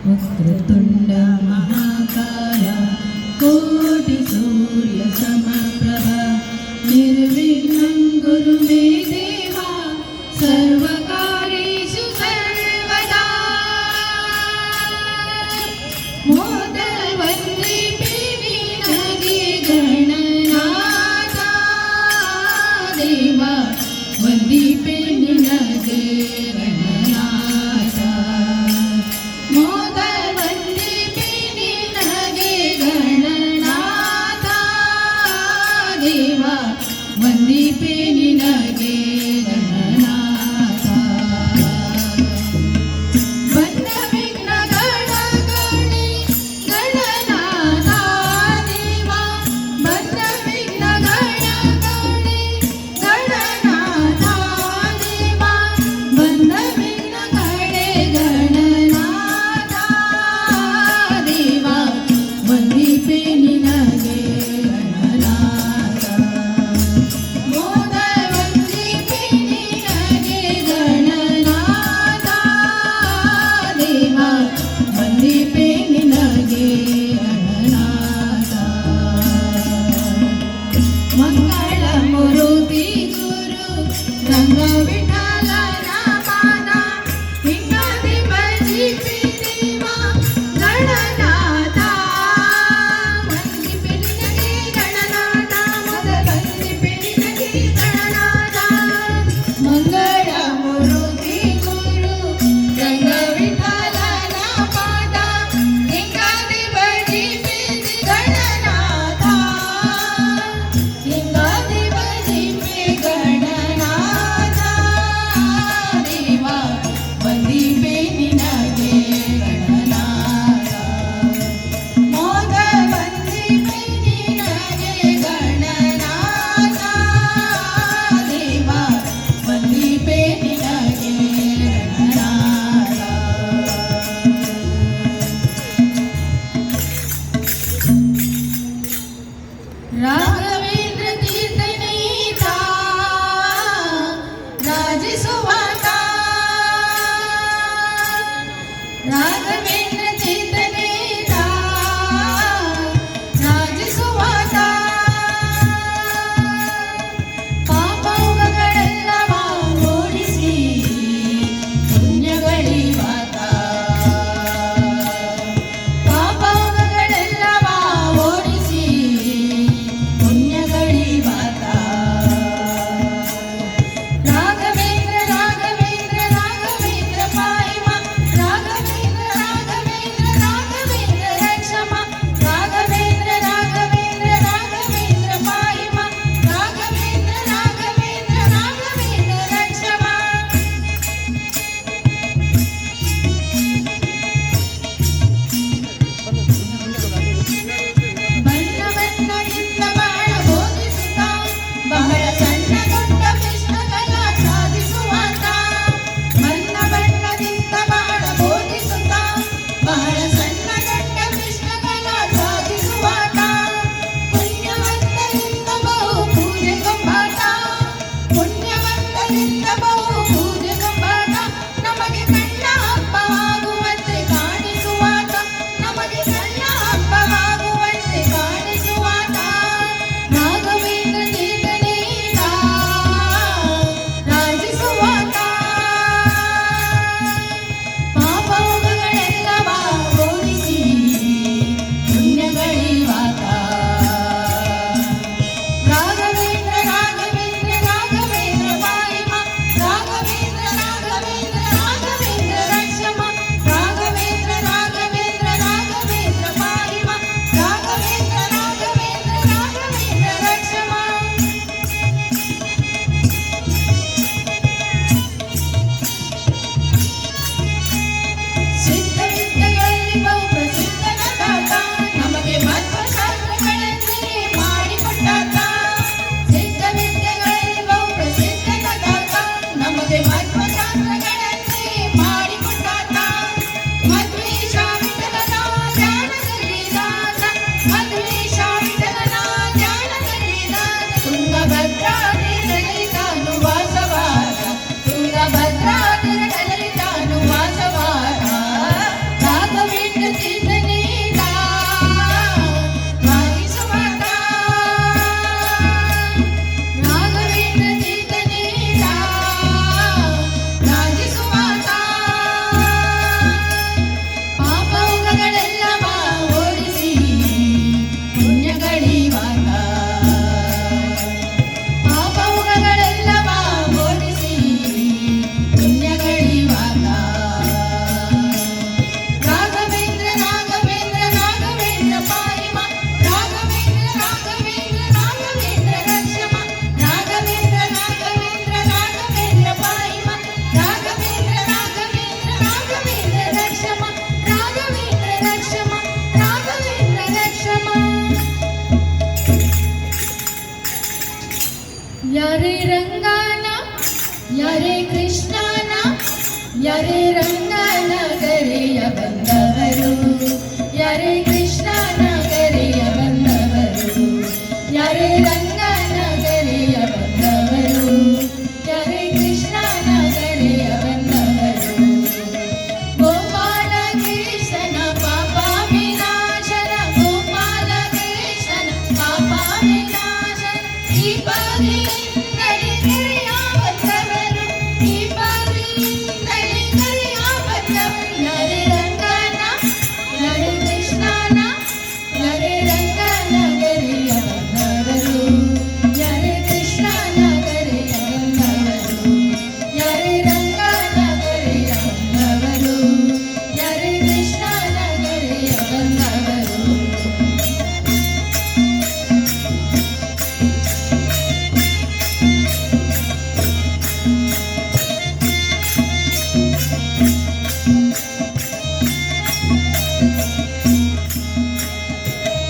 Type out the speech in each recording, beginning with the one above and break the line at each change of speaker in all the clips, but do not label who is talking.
वक्रतुण्ड महाकाय कोटि सूर्य समप्रभा निर्विघ्नं कुरु मे देवा सर्वकार्येषु सर्वदा मोदवन्दिते निनगे गणनाथा देवा वन्दिते निनगे गणनाथा मोदवन्दिते निनगे गणनाथा देवा वन्दिते निनगे ಯಾರೇ ರಂಗನಗರಿಯ ಬಂದವರು, ಯಾರೇ ಕೃಷ್ಣನಗರಿಯ ಬಂದವರು, ಯಾರೇ ರಂಗನಗರಿಯ ಬಂದವರು, ಯಾರೇ ಕೃಷ್ಣನಗರಿಯ ಬಂದವರು. ಗೋಪಾಲ ಕೃಷ್ಣನ ಪಾಪ ವಿನಾಶನ, ಗೋಪಾಲ ಕೃಷ್ಣನ ಪಾಪ ವಿನಾಶನ, ಈ ಪಾದಿಯಿಂದಲೇ ಕರೆಯ ಬಂದವರು, ಈ ಪಾದಿಯಿಂದಲೇ ಕರೆಯ ಬಂದವರು. ಯಾರೇ ರಂಗನ, ಯಾರೇ ಕೃಷ್ಣನ, ಯಾರೇ ರಂಗನಗರಿಯ ಬಂದವರು, ಯಾರೇ ಕೃಷ್ಣನಗರಿಯ ಬಂದವರು, ಯಾರೇ ರಂಗನಗರಿಯ ಬಂದವರು, ಯಾರೇ ಕೃಷ್ಣನಗರಿಯ ಬಂದವರು.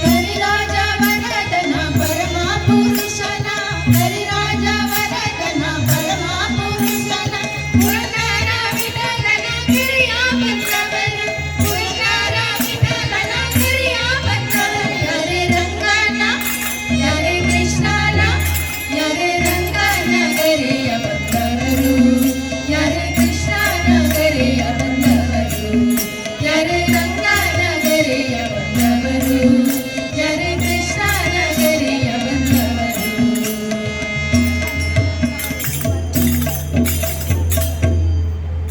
ಕರಿರಾಜ ವರದನ ಪರಮ ಪುರುಷನ, ಕರಿರಾಜ ವರದನ ಪರಮ ಪುರುಷನ, ಪುರಂದರ ವಿಠಲನ ಗಿರಿಯ ಬಂದವರು, ಪುರಂದರ ವಿಠಲನ ಗಿರಿಯ ಬಂದವರು. ಯಾರೇ ರಂಗನ, ಯಾರೇ ಕೃಷ್ಣನ, ಯಾರೇ ರಂಗನಗರಿಯ ಬಂದವರು, ಯಾರೇ ಕೃಷ್ಣನಗರಿಯ ಬಂದವರು, ಯಾರೇ ರಂಗನಗರಿಯ ಬಂದವರು, ಯಾರೇ ಕೃಷ್ಣನಗರಿಯ ಬಂದವರು.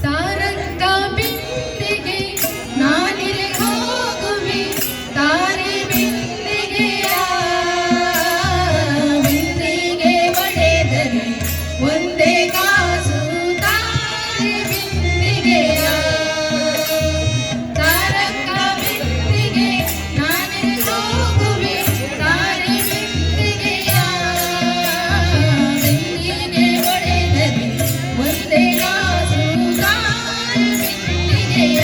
ತಾರಂಗ ಬಿಂದಿಗೆ ನಾನಿರೆ ಹೋಗುವೆ, ತಾರೆ ಬಿಂದಿಗೆಯ ಬಿಂದಿಗೆ ಒಡೆದರೆ ಒಂದೇ ಕಾಸು, ತಾರೆ ಬಿಂದಿಗೆಯ. ತಾರಂಗ ಬಿಂದಿಗೆ ನಾನಿರೆ ಹೋಗುವೆ, ತಾರೆ ಬಿಂದಿಗೆಯ ಬಿಂದಿಗೆ ಒಡೆದರೆ ಒಂದೇ ಕಾಸು, ತಾರೆ ಬಿಂದಿಗೆಯ.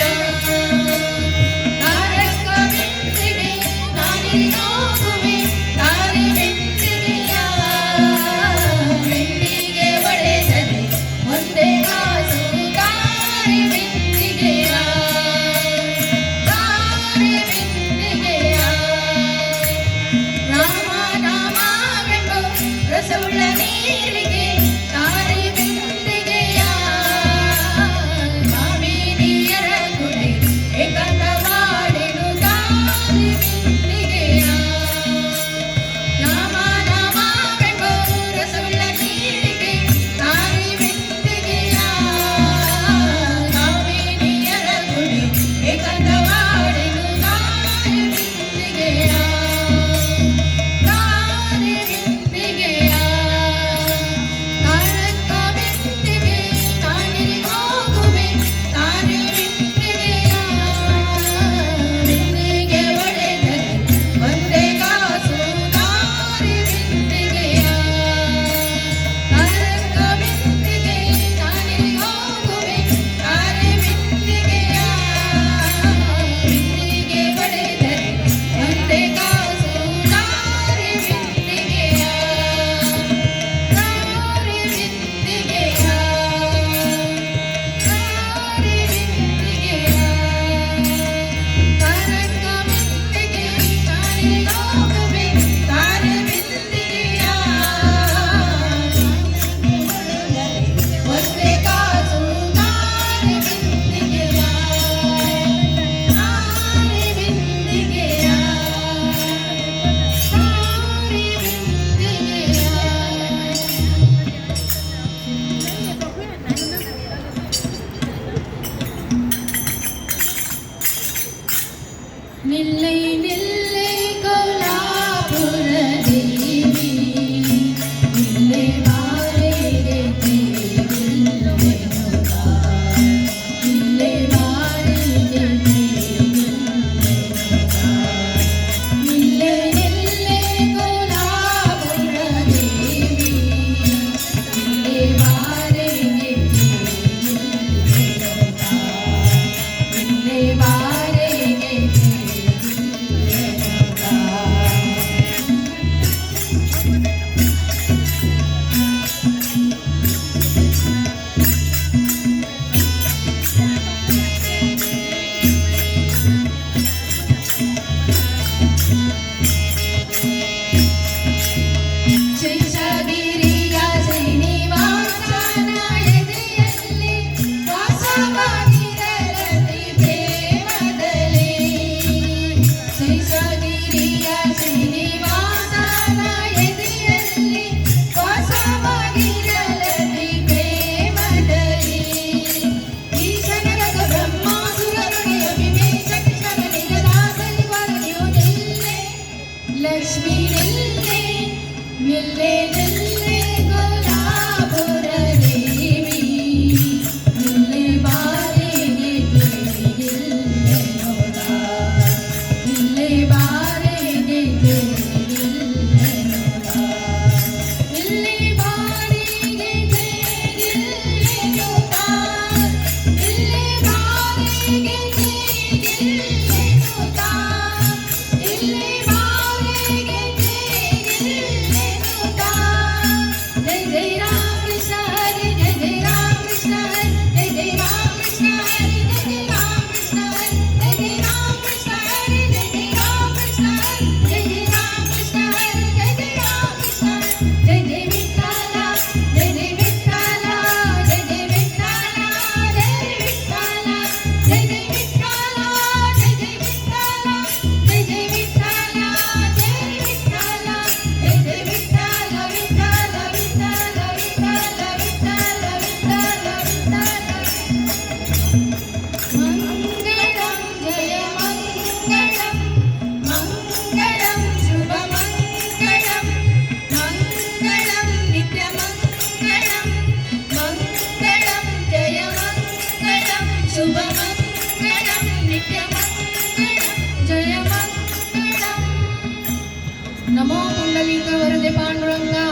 ತಾರಂಗ ಬಿಂದಿಗೆ ನಾನಿರೆ ಹೋಗುವೆ, ತಾರೆ ಬಿಂದಿಗೆಯ ಬಿಂದಿಗೆ ಒಡೆದರೆ ಒಂದೇ ಕಾಸು, ತಾರೆ ಬಿಂದಿಗೆಯ, ತಾರೆ ಬಿಂದಿಗೆಯ. ರಾಮ ನಾಮವೆಂಬ ರಸವುಳ್ಳ ನೀರಿಗೆ ತಾರೆ ಬಿಂದಿಗೆಯ, ಕಾಮಿನಿಯರ ಗುಡಿ ಏಕಾಂತವಾಡೆನು ತಾರೆ ಬಿಂದಿಗೆಯ. ರಾಮ ನಾಮವೆಂಬ ರಸವುಳ್ಳ ನೀರಿಗೆ ತಾರೆ ಬಿಂದಿಗೆಯ, ಕಾಮಿನಿಯರ ಗುಡಿ ಏಕಾಂತವಾಡೆನು ತಾರೆ ಬಿಂದಿಗೆಯ, ತಾರೆ ಬಿಂದಿಗೆಯ. ತಾರಂಗ ಬಿಂದಿಗೆ ನಾನಿರೆ ಹೋಗುವೆ, ತಾರೆ ಬಿಂದಿಗೆಯ ಬಿಂದಿಗೆ ಒಡೆದರೆ ಒಂದೇ ಕಾಸು, ತಾರೆ ಬಿಂದಿಗೆಯ. ತಾರಂಗ ಬಿಂದಿಗೆ ನಾನಿರೆ ಹೋಗುವೆ, ತಾರೆ ಬಿಂದಿಗೆಯ ಬಿಂದಿಗೆ ಒಡೆದರೆ ಒಂದೇ ಕಾಸು, ತಾರೆ ಬಿಂದಿಗೆಯ, ತಾರೆ ಬಿಂದಿಗೆಯ, ತಾರೆ ಬಿಂದಿಗೆಯ. ತಾರಂಗ ಬಿಂದಿಗೆ ನಾನಿರೆ ಹೋಗುವೆ, ತಾರೆ ಬಿಂದಿಗೆಯ ಒಂದೇ ಕಾಸು, ತಾರೆ ಬಿಂದಿಗೆಯ, ತಾರೆ ಬಿಂದಿಗೆಯ, ತಾರೆ ಬಿಂದಿಗೆಯ. ನಿಲ್ಲೈ ನಿಲ್ಲೈ ಕೋಲಾಪುರ ದೇವಿ, ನಿಲ್ಲೈ ಬಾರೆಗೆ ತೇಗಿಲ್ಲವೆನುಗ, ನಿಲ್ಲೈ ಬಾರೆಗೆ ತೇಗಿಲ್ಲವೆನುಗ. ನಿಲ್ಲೈ ನಿಲ್ಲೈ ಕೋಲಾಪುರ ದೇವಿ, ನಿಲ್ಲೈ ಬಾರೆಗೆ ತೇಗಿಲ್ಲವೆನುಗ, ನಿಲ್ಲೈ ಬಾರೆಗೆ ತೇಗಿಲ್ಲವೆನುಗ. शुभमङ्गलं नित्यमङ्गलं जयमङ्गलम् नमो पुण्डलिक वरदे पांडुरंगा